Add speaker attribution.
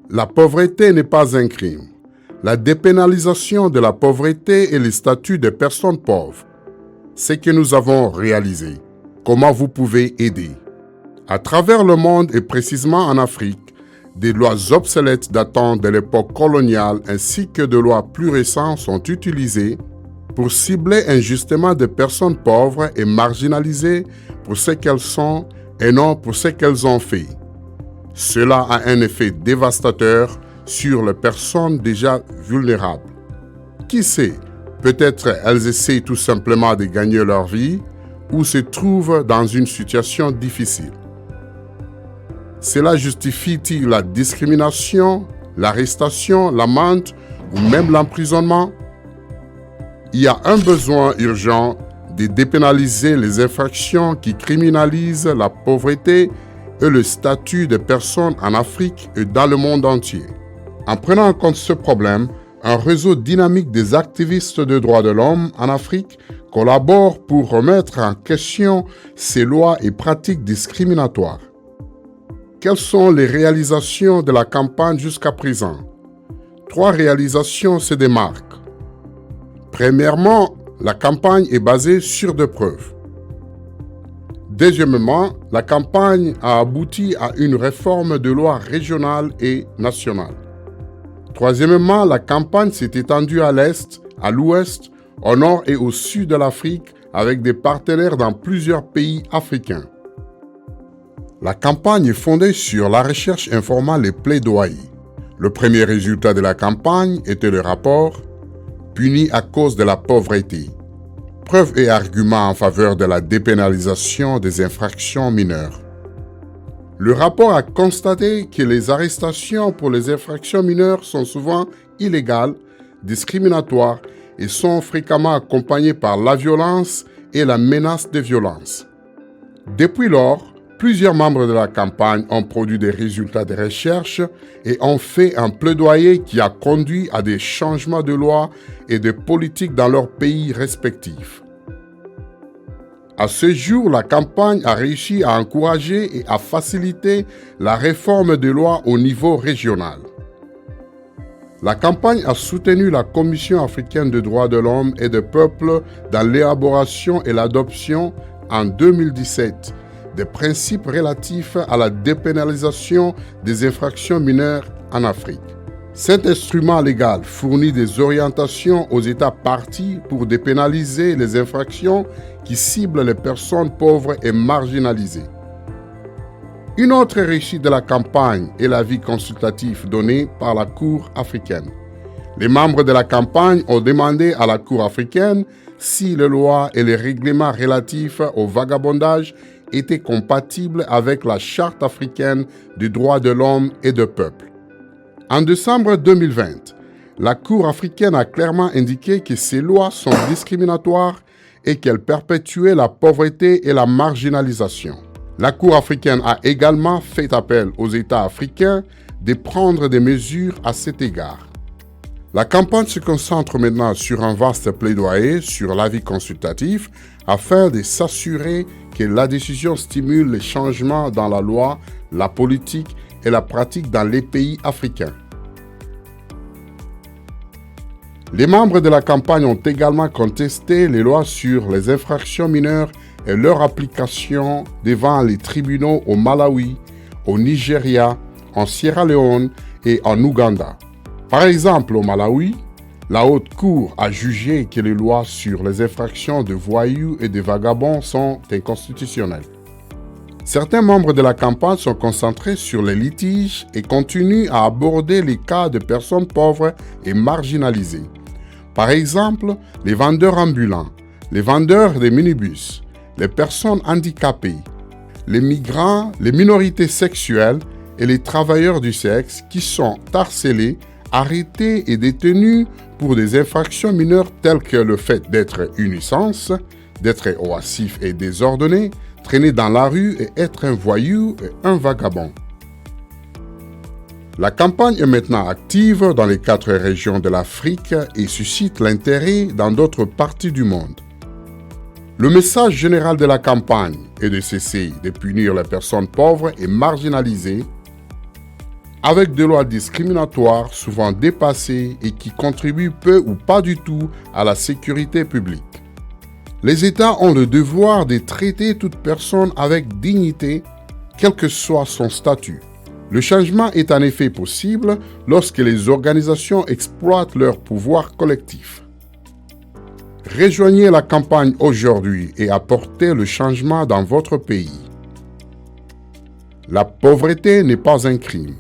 Speaker 1: La pauvreté n'est pas un crime. La dépénalisation de la pauvreté et le statut des personnes pauvres. C'est que nous avons réalisé. Comment vous pouvez aider? À travers le monde et précisément en Afrique, des lois obsolètes datant de l'époque coloniale ainsi que de lois plus récentes sont utilisées pour cibler injustement des personnes pauvres et marginalisées pour ce qu'elles sont et non pour ce qu'elles ont fait. Cela a un effet dévastateur sur les personnes déjà vulnérables. Qui sait, peut-être elles essaient tout simplement de gagner leur vie ou se trouvent dans une situation difficile. Cela justifie-t-il la discrimination, l'arrestation, l'amende ou même l'emprisonnement? Il y a un besoin urgent de dépénaliser les infractions qui criminalisent la pauvreté et le statut des personnes en Afrique et dans le monde entier. En prenant en compte ce problème, un réseau dynamique des activistes de droits de l'homme en Afrique collabore pour remettre en question ces lois et pratiques discriminatoires. Quelles sont les réalisations de la campagne jusqu'à présent? 3 réalisations se démarquent. Premièrement, la campagne est basée sur des preuves. Deuxièmement, la campagne a abouti à une réforme de loi régionale et nationale. Troisièmement, la campagne s'est étendue à l'Est, à l'Ouest, au Nord et au Sud de l'Afrique avec des partenaires dans plusieurs pays africains. La campagne est fondée sur la recherche informale et plaidoyer. Le premier résultat de la campagne était le rapport « Puni à cause de la pauvreté ». Preuves et arguments en faveur de la dépénalisation des infractions mineures. Le rapport a constaté que les arrestations pour les infractions mineures sont souvent illégales, discriminatoires et sont fréquemment accompagnées par la violence et la menace de violence. Depuis lors, plusieurs membres de la campagne ont produit des résultats de recherche et ont fait un plaidoyer qui a conduit à des changements de loi et de politique dans leurs pays respectifs. À ce jour, la campagne a réussi à encourager et à faciliter la réforme des lois au niveau régional. La campagne a soutenu la Commission africaine des droits de l'homme et des peuples dans l'élaboration et l'adoption en 2017 des principes relatifs à la dépénalisation des infractions mineures en Afrique. Cet instrument légal fournit des orientations aux États parties pour dépénaliser les infractions qui ciblent les personnes pauvres et marginalisées. Une autre réussite de la campagne est l'avis consultatif donné par la Cour africaine. Les membres de la campagne ont demandé à la Cour africaine si les lois et les règlements relatifs au vagabondage étaient compatibles avec la Charte africaine des droits de l'homme et du peuple. En décembre 2020, la Cour africaine a clairement indiqué que ces lois sont discriminatoires et qu'elles perpétuaient la pauvreté et la marginalisation. La Cour africaine a également fait appel aux États africains de prendre des mesures à cet égard. La campagne se concentre maintenant sur un vaste plaidoyer sur l'avis consultatif afin de s'assurer que la décision stimule les changements dans la loi, la politique et la pratique dans les pays africains. Les membres de la campagne ont également contesté les lois sur les infractions mineures et leur application devant les tribunaux au Malawi, au Nigeria, en Sierra Leone et en Ouganda. Par exemple, au Malawi, la Haute Cour a jugé que les lois sur les infractions de voyous et de vagabonds sont inconstitutionnelles. Certains membres de la campagne sont concentrés sur les litiges et continuent à aborder les cas de personnes pauvres et marginalisées. Par exemple, les vendeurs ambulants, les vendeurs de minibus, les personnes handicapées, les migrants, les minorités sexuelles et les travailleurs du sexe qui sont harcelés, arrêtés et détenus pour des infractions mineures telles que le fait d'être une nuisance, d'être oisif et désordonné, traîner dans la rue et être un voyou et un vagabond. La campagne est maintenant active dans les 4 régions de l'Afrique et suscite l'intérêt dans d'autres parties du monde. Le message général de la campagne est de cesser de punir les personnes pauvres et marginalisées, avec des lois discriminatoires souvent dépassées et qui contribuent peu ou pas du tout à la sécurité publique. Les États ont le devoir de traiter toute personne avec dignité, quel que soit son statut. Le changement est en effet possible lorsque les organisations exploitent leur pouvoir collectif. Rejoignez la campagne aujourd'hui et apportez le changement dans votre pays. La pauvreté n'est pas un crime.